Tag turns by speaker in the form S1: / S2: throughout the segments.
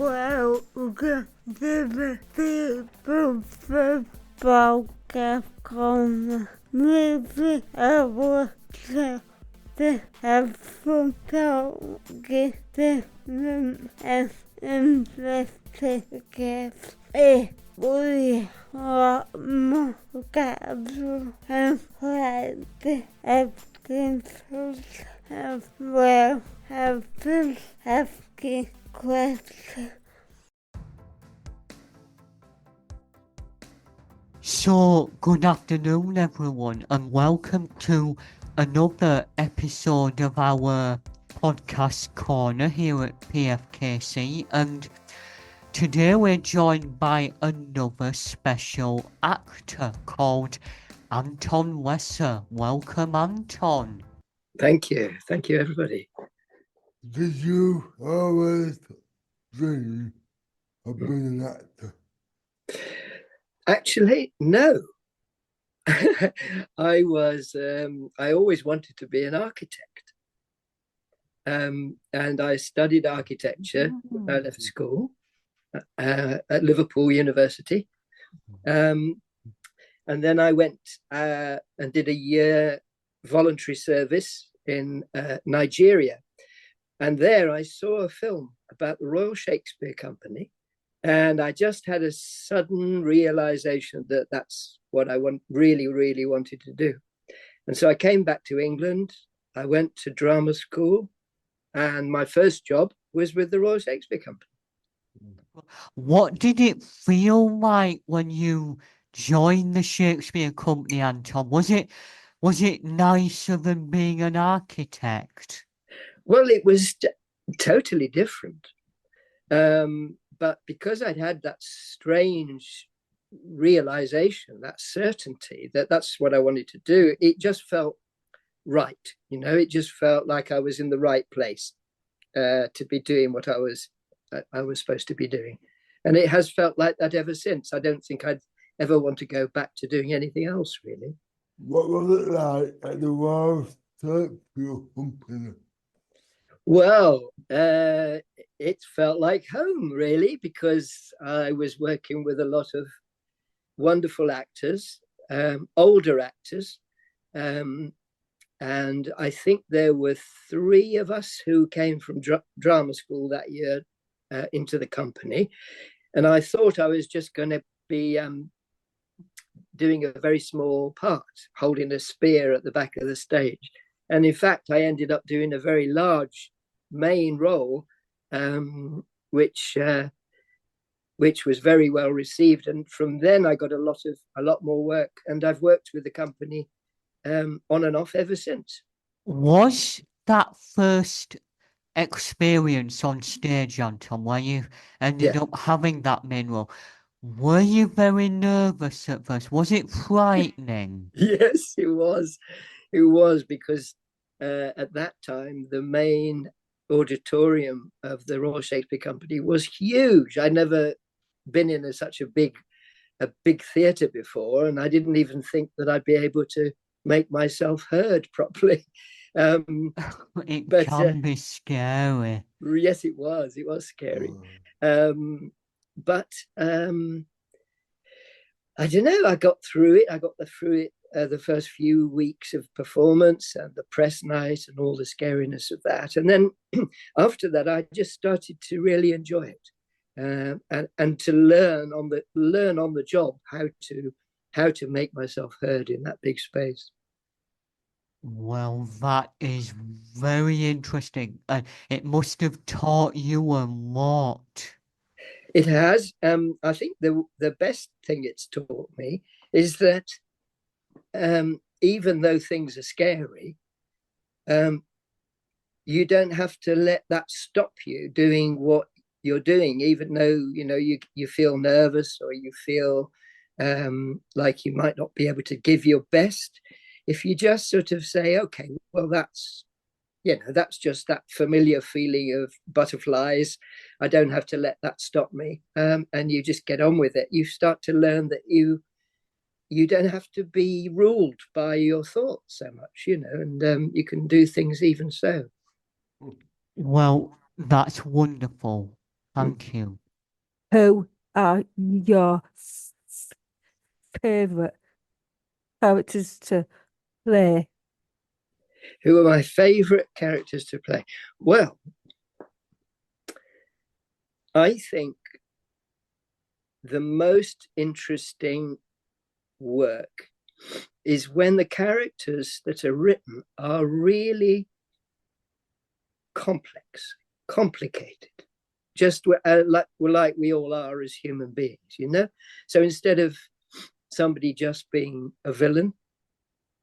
S1: welcome to the PFKC Podcast Corner. Maybe I will try to have fun talking to them and investigate if we are more capable and like episodes as well as asking questions.
S2: So, good afternoon everyone and welcome to another episode of our podcast corner here at PFKC, and today we're joined by another special actor called Anton Lesser. Welcome, Anton.
S3: Thank you everybody.
S1: Did you always dream of being an actor?
S3: Actually, no. I always wanted to be an architect. And I studied architecture. I left school at Liverpool University. And then I went and did a year voluntary service in Nigeria. And there I saw a film about the Royal Shakespeare Company. And I just had a sudden realization that that's what I really wanted to do. And so I came back to England. I went to drama school, and my first job was with the Royal Shakespeare Company.
S2: What did it feel like when you joined the Shakespeare Company, Anton? Was it nicer than being an architect?
S3: Well, it was totally different. But because I'd had that strange realization, that certainty that that's what I wanted to do, it just felt right. It just felt like I was in the right place to be doing what I was supposed to be doing. And it has felt like that ever since. I don't think I'd ever want to go back to doing anything else, really.
S1: What was it like at the Royal Shakespeare Company?
S3: Well, it felt like home, really, because I was working with a lot of wonderful actors, older actors. And I think there were 3 of us who came from drama school that year into the company. And I thought I was just going to be doing a very small part, holding a spear at the back of the stage. And in fact, I ended up doing a very large main role, which was very well received. And from then I got a lot more work, and I've worked with the company on and off ever since.
S2: Was that first experience on stage, Anton, where you ended up having that main role, were you very nervous at first? Was it frightening?
S3: Yes, it was. It was, because at that time, the main auditorium of the Royal Shakespeare Company was huge. I'd never been in such a big theatre before, and I didn't even think that I'd be able to make myself heard properly.
S2: It can be scary.
S3: Yes, it was. It was scary. But I don't know. I got through it. The first few weeks of performance and the press night and all the scariness of that. And then after that, I just started to really enjoy it and to learn on the job how to make myself heard in that big space.
S2: Well, that is very interesting. It must have taught you a lot.
S3: It has. I think the best thing it's taught me is that even though things are scary, you don't have to let that stop you doing what you're doing, even though you feel nervous or you feel like you might not be able to give your best. If you just sort of say, okay, well, that's just that familiar feeling of butterflies, I don't have to let that stop me, and you just get on with it, you start to learn that you don't have to be ruled by your thoughts so much, and you can do things even so.
S2: Well, that's wonderful. Thank you.
S4: Who are your favourite characters to play?
S3: Who are my favourite characters to play? Well, I think the most interesting work is when the characters that are written are really complex, complicated, just like we all are as human beings, you know? So instead of somebody just being a villain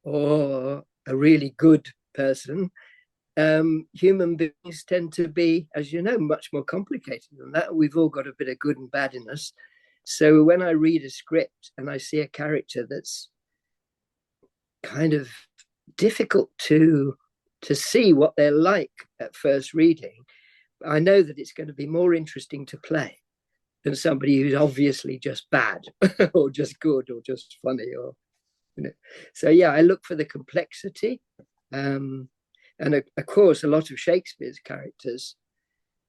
S3: or a really good person, human beings tend to be, as you know, much more complicated than that. We've all got a bit of good and bad in us. So when I read a script and I see a character that's kind of difficult to see what they're like at first reading, I know that it's going to be more interesting to play than somebody who's obviously just bad or just good or just funny, or, you know. So yeah, I look for the complexity, and of course a lot of Shakespeare's characters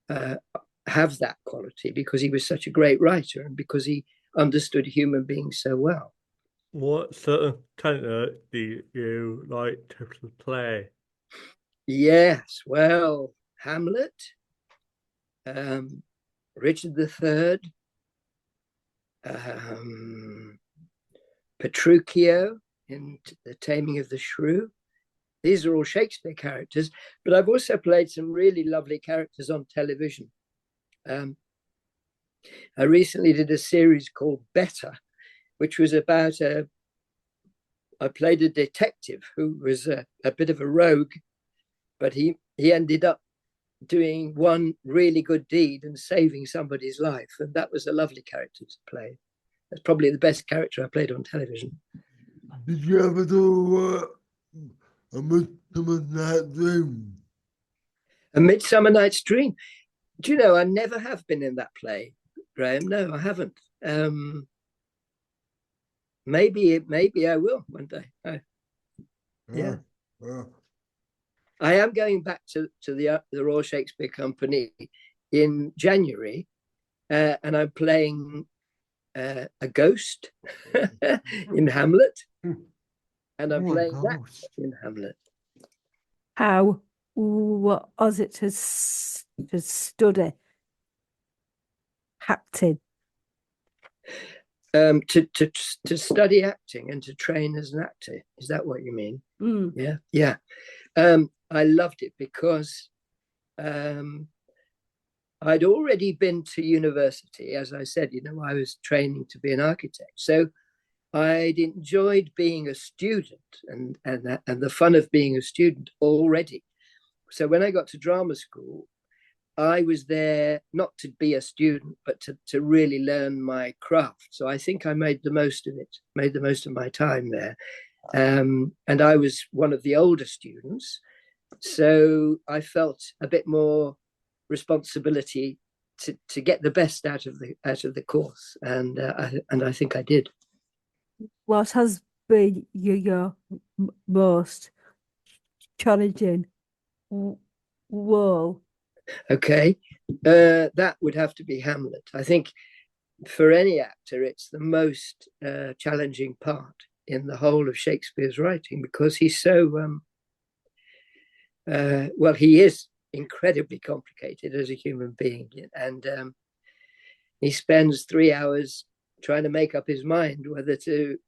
S3: have that quality because he was such a great writer and because he understood human beings so well.
S5: What sort of character do you like to play?
S3: Yes, well, Hamlet, Richard III, Petruchio in The Taming of the Shrew. These are all Shakespeare characters, but I've also played some really lovely characters on television. I recently did a series called Better, which was about I played a detective who was a bit of a rogue, but he ended up doing one really good deed and saving somebody's life, and that was a lovely character to play. That's probably the best character I played on television.
S1: Did you ever do a Midsummer Night's Dream?
S3: A Midsummer Night's Dream? Do you know, I never have been in that play, Graham. No, I haven't. Maybe I will one day. Yeah. I am going back to the Royal Shakespeare Company in January, and I'm playing a ghost in Hamlet, and I'm playing that in Hamlet.
S4: How was it to study acting?
S3: To study acting and to train as an actor. Is that what you mean?
S4: Mm.
S3: Yeah. I loved it because I'd already been to university. As I said, you know, I was training to be an architect. So I'd enjoyed being a student and the fun of being a student already. So when I got to drama school, I was there not to be a student, but to really learn my craft. So I think I made the most of it, made the most of my time there. And I was one of the older students. So I felt a bit more responsibility to get the best out of the course. And I think I did.
S4: What has been your most challenging role?
S3: Okay, that would have to be Hamlet. I think for any actor, it's the most challenging part in the whole of Shakespeare's writing because he's so, well, he is incredibly complicated as a human being. And he spends 3 hours trying to make up his mind whether to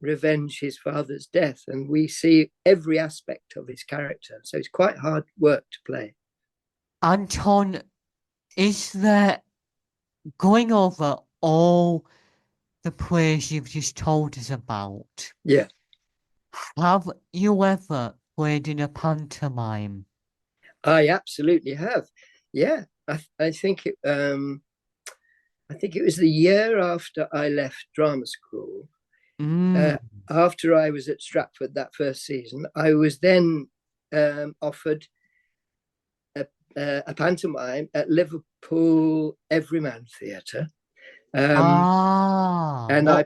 S3: revenge his father's death. And we see every aspect of his character. So it's quite hard work to play.
S2: Anton, is there, going over all the plays you've just told us about,
S3: Yeah.
S2: have you ever played in a pantomime?
S3: I absolutely have. Yeah. I think it was the year after I left drama school. After I was at Stratford that first season, I was then offered a pantomime at Liverpool Everyman Theatre, and I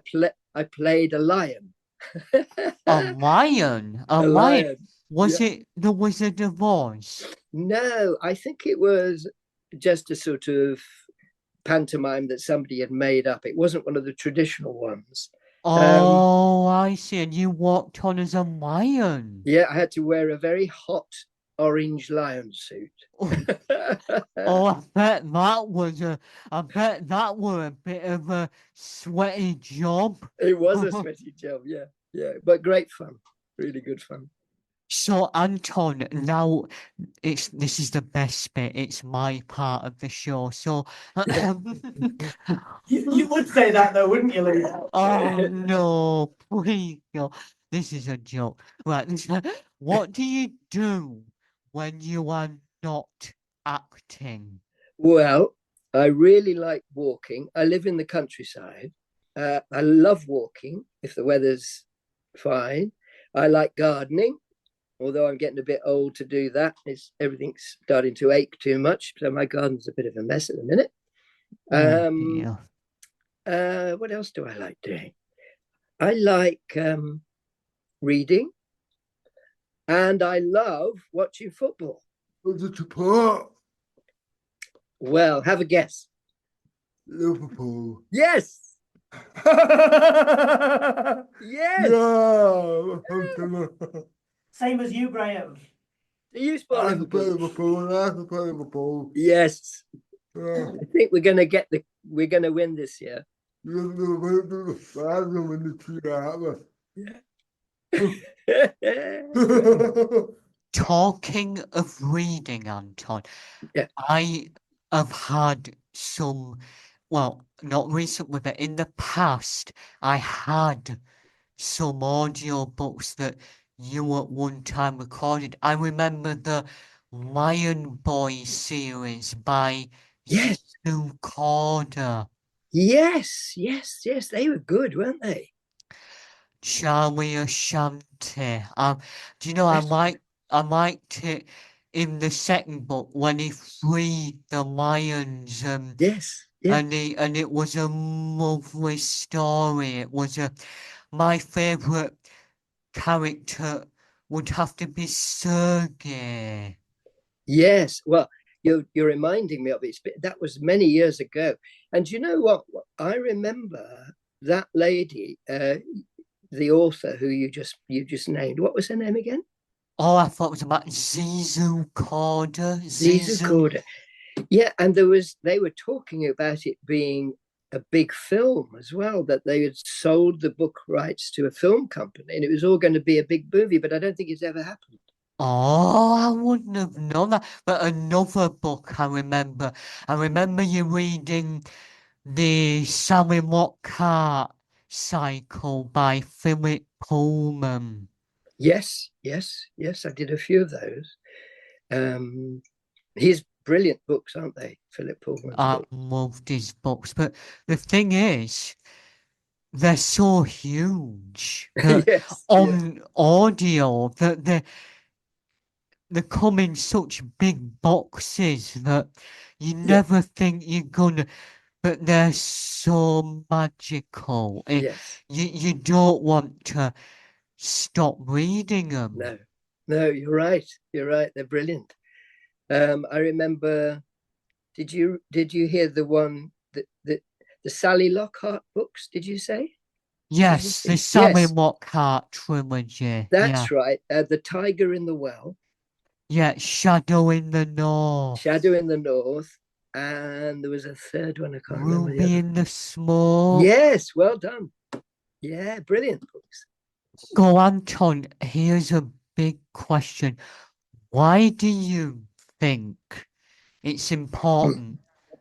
S3: played a lion.
S2: A lion? A lion? Was it The Wizard of Oz?
S3: No, I think it was just a sort of pantomime that somebody had made up. It wasn't one of the traditional ones.
S2: Oh, I see. And you walked on as a lion.
S3: Yeah, I had to wear a very hot orange lion suit.
S2: Oh, I bet that was a bit of a sweaty job.
S3: It was a sweaty job, yeah, but great fun, really good fun.
S2: So, Anton, now this is the best bit. It's my part of the show. So,
S6: You would say that though, wouldn't you, Lee?
S2: oh no, please no. This is a joke. Right. What do you do when you are not acting?
S3: Well, I really like walking. I live in the countryside. I love walking if the weather's fine. I like gardening, although I'm getting a bit old to do that. Everything's starting to ache too much, so my garden's a bit of a mess at the minute. What else do I like doing? I like reading, and I love watching football.
S1: What's the support?
S3: Well, have a guess.
S1: Liverpool.
S3: Yes. Yes.
S1: No.
S6: Same as you, Graham.
S3: Do you support
S1: I support
S3: Liverpool?
S1: Liverpool. I support Liverpool.
S3: Yes.
S1: Yeah.
S3: I think we're gonna win this year.
S2: Talking of reading, Anton,
S3: Yeah.
S2: I have had some, well, not recently, but in the past, I had some audio books that you at one time recorded. I remember the Lion Boy series by
S3: Yes.
S2: Sue Corder.
S3: Yes, they were good, weren't they?
S2: Charlie Ashanti. Do you know,
S3: Yes.
S2: I liked it in the second book when he freed the lions.
S3: Yes.
S2: And it was a lovely story. It was my favorite character would have to be Sergei.
S3: Yes. Well, you're reminding me of it. That was many years ago. And you know what? I remember that lady, the author who you just named. What was her name again?
S2: Oh, I thought it was about Zizu Corder.
S3: Zizu Corder. Yeah, and they were talking about it being a big film as well, that they had sold the book rights to a film company and it was all going to be a big movie, but I don't think it's ever happened.
S2: Oh, I wouldn't have known that. But another book I remember you reading the Sally Lockhart cycle by Philip Pullman.
S3: Yes, I did a few of those. His brilliant books, aren't they, Philip Pullman's
S2: I
S3: books?
S2: loved his books, but the thing is, they're so huge that
S3: Yes,
S2: on audio that they come in such big boxes that you never think you're gonna, but they're so magical.
S3: yes.
S2: You don't want to stop reading them.
S3: No, you're right. They're brilliant. I remember. Did you hear the one the Sally Lockhart books? Did you say?
S2: Yes, the Sally Lockhart trilogy.
S3: That's right. The Tiger in the Well.
S2: Yeah, Shadow in the North.
S3: Shadow in the North, and there was a third one. I can't remember.
S2: Ruby in the Smoke.
S3: Yes, well done. Yeah, brilliant books.
S2: Go, Anton. Here's a big question. Why do you think it's important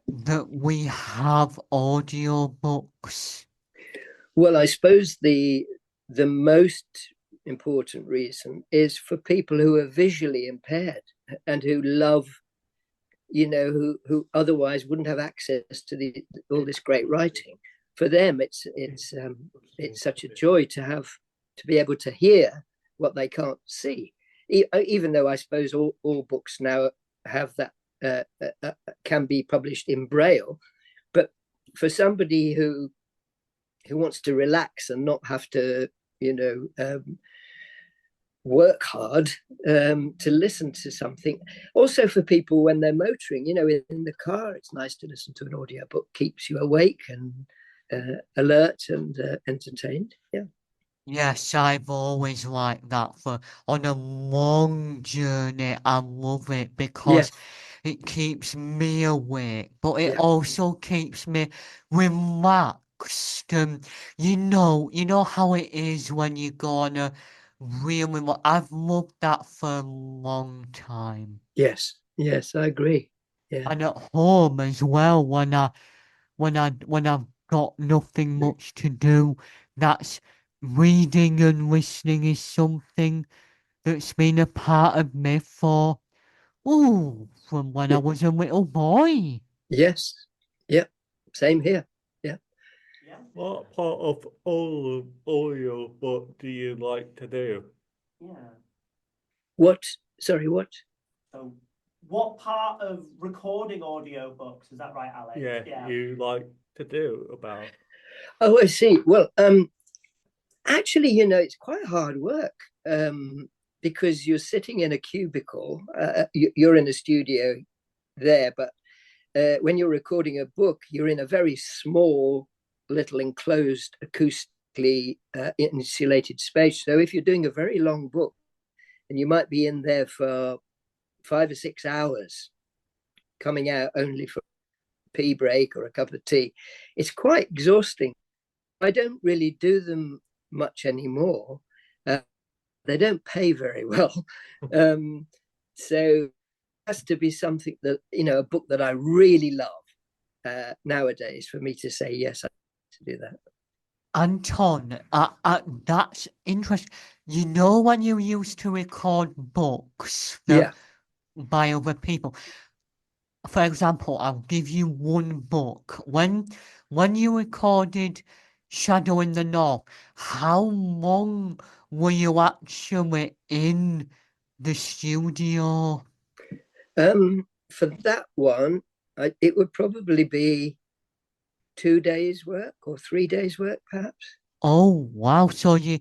S2: that we have audiobooks?
S3: Well, I suppose the most important reason is for people who are visually impaired and who love, who otherwise wouldn't have access to all this great writing. For them, it's such a joy to be able to hear what they can't see. Even though I suppose all books now have that, can be published in Braille, but for somebody who wants to relax and not have to, work hard to listen to something. Also for people when they're motoring, in the car, it's nice to listen to an audiobook. Keeps you awake and alert and entertained. Yeah.
S2: Yes, I've always liked that. For on a long journey, I love it because
S3: Yes.
S2: it keeps me awake, but it
S3: Yeah.
S2: also keeps me relaxed. And you know how it is when you go on a really I've loved that for a long time.
S3: Yes. Yes, I agree. Yeah.
S2: And at home as well, when I've got nothing much to do, that's reading and listening is something that's been a part of me from when I was a little boy.
S3: Yes. Yeah. Same here. Yeah.
S6: Yeah.
S5: What part of audio book do you like to do?
S6: Yeah.
S3: What? Sorry, what?
S6: So, what part of recording audiobooks, is that right, Alex?
S5: Yeah, you like to do about?
S3: Oh, I see. Well, actually, it's quite hard work because you're sitting in a cubicle. You're in a studio there, but when you're recording a book, you're in a very small, little enclosed, acoustically insulated space. So if you're doing a very long book, and you might be in there for 5 or 6 hours, coming out only for a pee break or a cup of tea, it's quite exhausting. I don't really do them much anymore. They don't pay very well. So it has to be something that, a book that I really love nowadays for me to say, yes, I like to do that.
S2: Anton, that's interesting. You know when you used to record books
S3: Yeah.
S2: by other people? For example, I'll give you one book. When you recorded Shadow in the North, how long were you actually in the studio?
S3: For that one, it would probably be 2 days work or 3 days work, perhaps.
S2: Oh wow! So you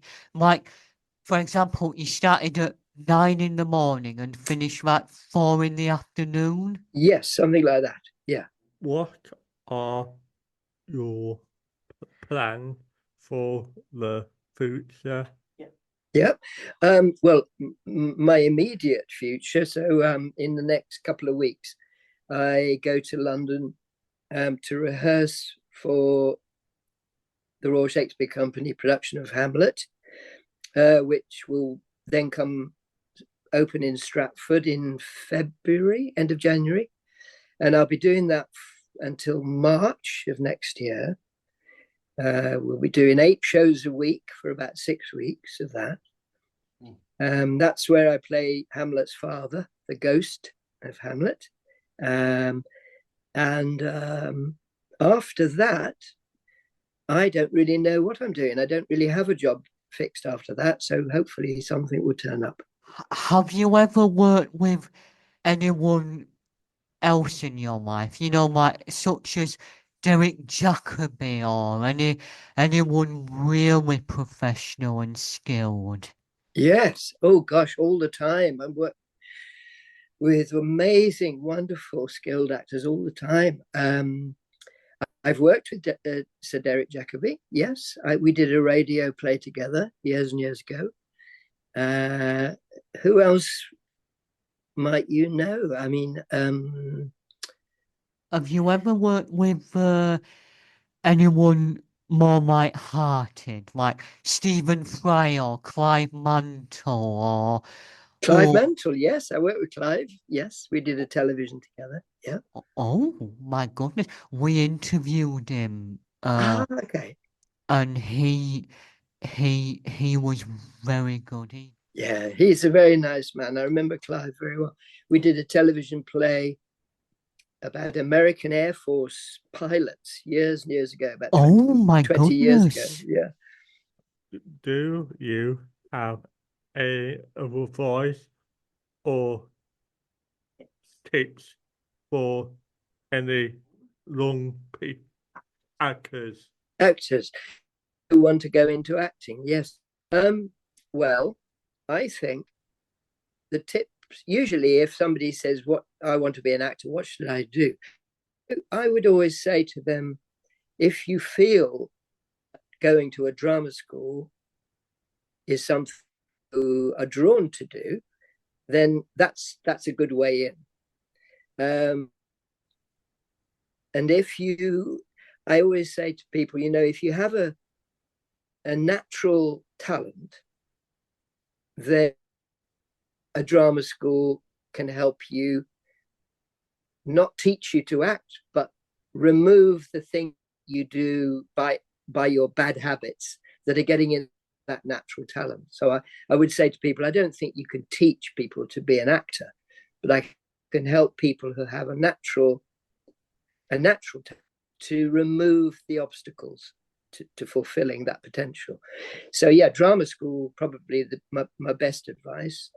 S2: for example, you started at 9 in the morning and finished at 4 in the afternoon?
S3: Yes, something like that. Yeah.
S5: What are your plans for the future?
S3: Yeah. Well, my immediate future. So in the next couple of weeks, I go to London to rehearse for the Royal Shakespeare Company production of Hamlet, which will then come open in Stratford in February, end of January. And I'll be doing that until March of next year. We'll be doing 8 shows a week for about 6 weeks of that. That's where I play Hamlet's father, the ghost of Hamlet. And after that, I don't really know what I'm doing. I don't really have a job fixed after that. So hopefully something will turn up.
S2: Have you ever worked with anyone else in your life? Like such as Derek Jacobi or anyone really professional and skilled?
S3: Yes. Oh gosh, all the time. I work with amazing, wonderful, skilled actors all the time. I've worked with Sir Derek Jacobi. Yes, we did a radio play together years and years ago. Who else might you know? I mean,
S2: Have you ever worked with anyone more light-hearted, like Stephen Fry or Clive Mantle
S3: Clive Mantle? Yes, I worked with Clive. Yes, we did a television together. Yeah.
S2: Oh my goodness, we interviewed him,
S3: Okay.
S2: and he was very good.
S3: Yeah, he's a very nice man. I remember Clive very well. We did a television play about American Air Force pilots years and years ago, about 20 years ago. Yeah.
S5: Do you have a voice or tips for any young actors?
S3: Actors who want to go into acting, yes. Well, I think the tips, usually if somebody says, "What I want to be an actor, what should I do?" I would always say to them, if you feel going to a drama school is something you are drawn to do, then that's a good way in. And I always say to people, if you have a natural talent, then a drama school can help you not teach you to act, but remove the thing you do by your bad habits that are getting in that natural talent. So I would say to people, I don't think you can teach people to be an actor, but I can help people who have a natural talent to remove the obstacles to fulfilling that potential. So yeah, drama school, probably my best advice.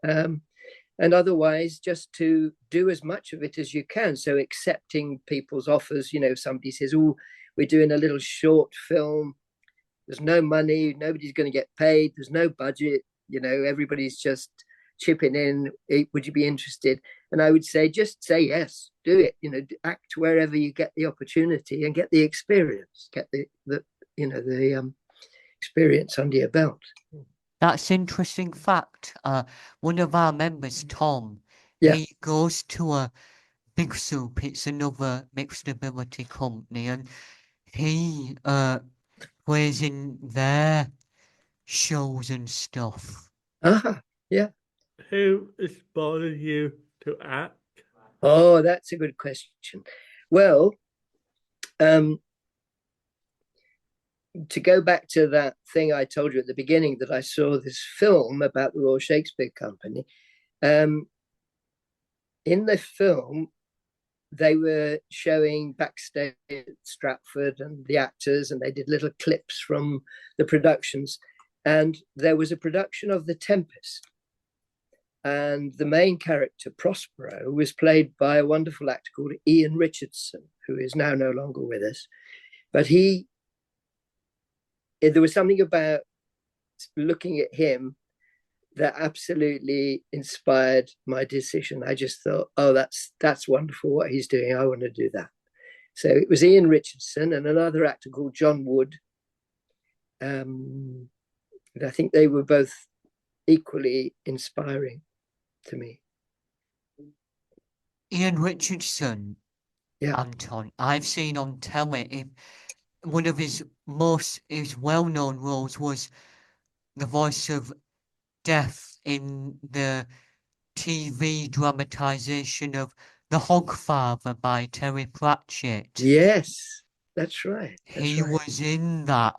S3: And otherwise, just to do as much of it as you can. So accepting people's offers, somebody says, "Oh, we're doing a little short film. There's no money. Nobody's going to get paid. There's no budget. Everybody's just chipping in. Would you be interested?" And I would say, just say yes, do it. Act wherever you get the opportunity and get the experience, get the experience under your belt.
S2: That's interesting fact. One of our members, Tom, he goes to a Big Soup. It's another mixed ability company, and he plays in their shows and stuff.
S3: Yeah.
S5: Who inspired you to act?
S3: Oh, that's a good question. Well, to go back to that thing I told you at the beginning, that I saw this film about the Royal Shakespeare Company. In the film, they were showing backstage at Stratford and the actors, and they did little clips from the productions. And there was a production of The Tempest. And the main character, Prospero, was played by a wonderful actor called Ian Richardson, who is now no longer with us. But there was something about looking at him that absolutely inspired my decision. I just thought, oh, that's wonderful what he's doing. I want to do that. So it was Ian Richardson and another actor called John Wood. And I think they were both equally inspiring to me.
S2: Ian Richardson, Anton, I've seen on telly. One of his well-known roles was the voice of Death in the TV dramatization of The Hogfather by Terry Pratchett.
S3: Yes, that's right.
S2: He was in that,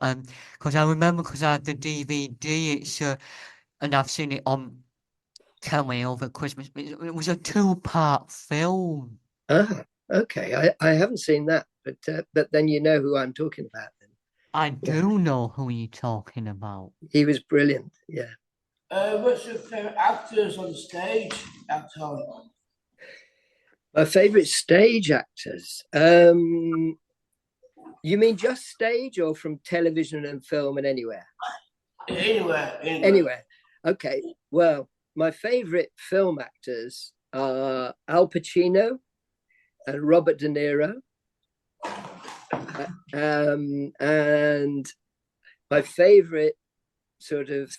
S2: because I remember, because I had the DVD. And I've seen it on telly over Christmas. It was a 2-part film.
S3: Okay. I haven't seen that, but then you know who I'm talking about. Then
S2: I do know who you're talking about.
S3: He was brilliant. Yeah.
S7: What's your favourite actors on stage, Anton?
S3: My favourite stage actors. You mean just stage, or from television and film and anywhere? Anywhere. Okay. Well, my favourite film actors are Al Pacino and Robert De Niro. And my favourite sort of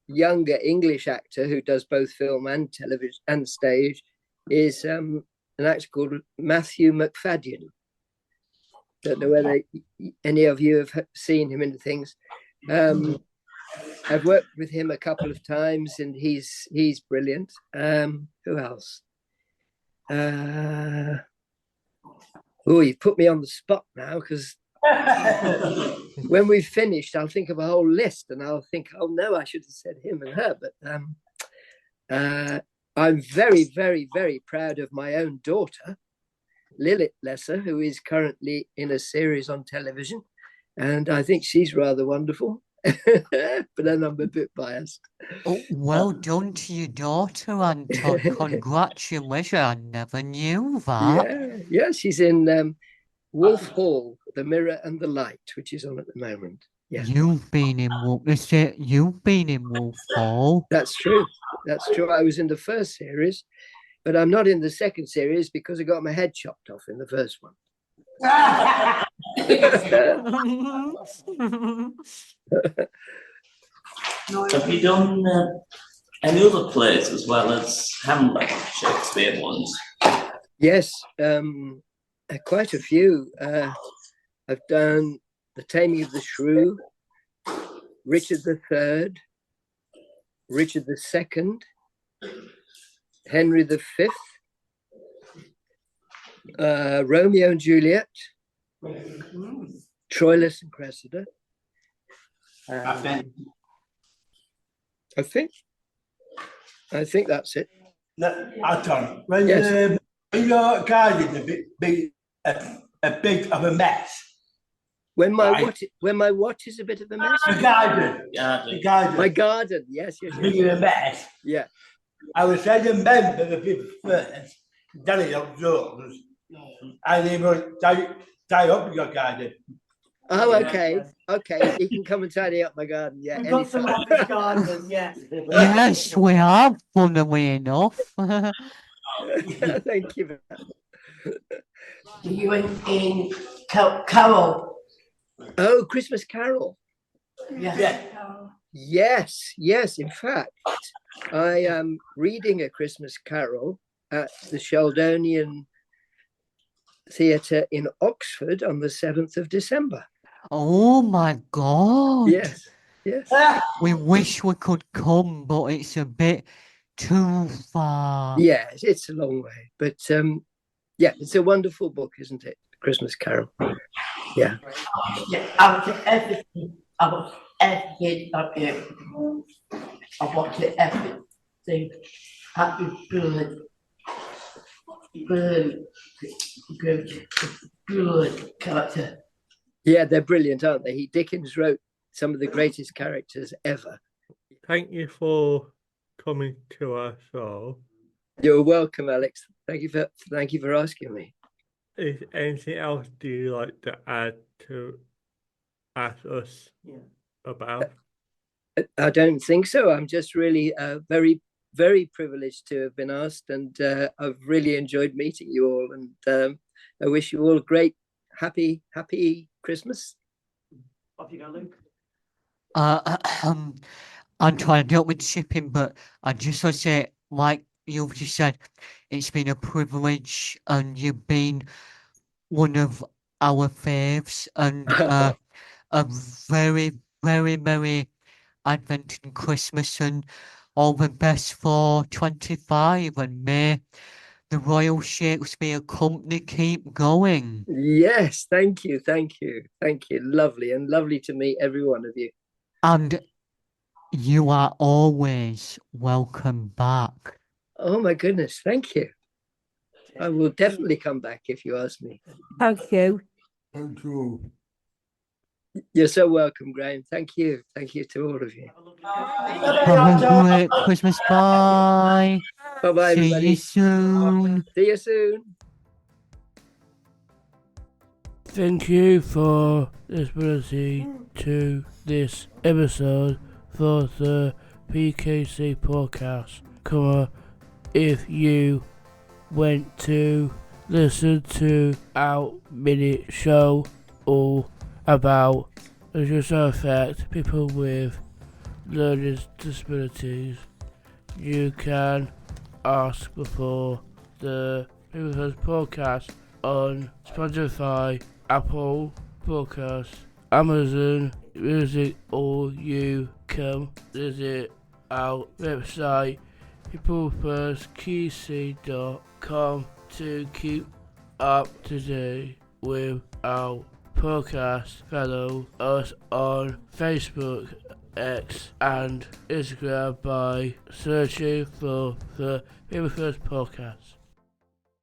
S3: younger English actor who does both film and television and stage is an actor called Matthew McFadden. Don't know whether any of you have seen him in things. I've worked with him a couple of times, and he's brilliant. Who else? You've put me on the spot now, because when we've finished, I'll think of a whole list, and I'll think, oh no, I should have said him and her. But I'm very, very, very proud of my own daughter, Lilith Lesser, who is currently in a series on television, and I think she's rather wonderful. But then I'm a bit biased.
S2: Oh, well done to your daughter, Anton. Congratulations. I never knew that.
S3: Yeah, she's in Wolf Hall, The Mirror and the Light, which is on at the moment. Yeah.
S2: You've been in Wolf. You've been in Wolf Hall.
S3: That's true. That's true. I was in the first series, but I'm not in the second series because I got my head chopped off in the first one.
S8: Have you done any other plays as well as Hamlet, Shakespeare ones?
S3: Yes, quite a few. I've done The Taming of the Shrew, Richard III, Richard II, Henry V, Romeo and Juliet, Troilus and Cressida. I think that's it.
S7: No, Anton, when
S3: Yes.
S7: your garden a bit of a mess.
S3: When my
S7: Right.
S3: what is a bit of a mess?
S7: The garden.
S8: Garden.
S7: The garden.
S3: My garden. Yes.
S7: Being a mess.
S3: Yeah.
S7: I was trying to remember the people first, Danny outdoors, and they will tie up your garden.
S3: Oh, okay. Okay. You can come and tidy up my garden. Yeah.
S6: We've got some
S3: anytime.
S6: office garden, yeah.
S2: Yes, we have, funnily enough.
S3: Thank you.
S7: You went in Carol.
S3: Oh, Christmas Carol.
S7: Yeah.
S3: Yes. In fact, I am reading A Christmas Carol at the Sheldonian Theatre in Oxford on the 7th of December.
S2: Oh my God.
S3: Yes.
S2: We wish we could come, but it's a bit too far.
S3: Yes, it's a long way. But yeah, it's a wonderful book, isn't it? Christmas Carol. Yeah.
S9: Yeah, I watch everything. I watch everything of it. I watch everything. Happy good. Good character.
S3: Yeah, they're brilliant, aren't they? Dickens wrote some of the greatest characters ever.
S5: Thank you for coming to our show.
S3: You're welcome, Alex. Thank you for asking me.
S5: Is anything else do you like to add to ask us about?
S3: I don't think so. I'm just really very, very privileged to have been asked, and I've really enjoyed meeting you all. And I wish you all a great, happy Christmas.
S6: Off you go, Luke.
S2: Anton, I don't mean to chip in, but I just want to say, like you've just said, it's been a privilege, and you've been one of our faves, and a very, very, very Advent and Christmas, and all the best for 25, and may the Royal Shakespeare Company keep going.
S3: Yes, thank you. Lovely, and lovely to meet every one of you.
S2: And you are always welcome back.
S3: Oh my goodness, thank you. I will definitely come back if you ask me.
S4: Thank you.
S1: Thank you.
S3: You're so welcome, Graham. Thank you to all of you.
S2: Have a great Christmas. Bye.
S3: Bye-bye,
S2: See
S3: everybody.
S2: you soon.
S3: See you soon.
S10: Thank you for listening to this episode for the PKC Podcast Corner. If you went to listen to our minute show all about the just affect people with learning disabilities, you can ask before the People's Podcast on Spotify, Apple Podcasts, Amazon Music, or you can visit our website peoplefirstqc.com to keep up to date with our podcast. Follow us on Facebook, X and Instagram by searching for the People First Podcast.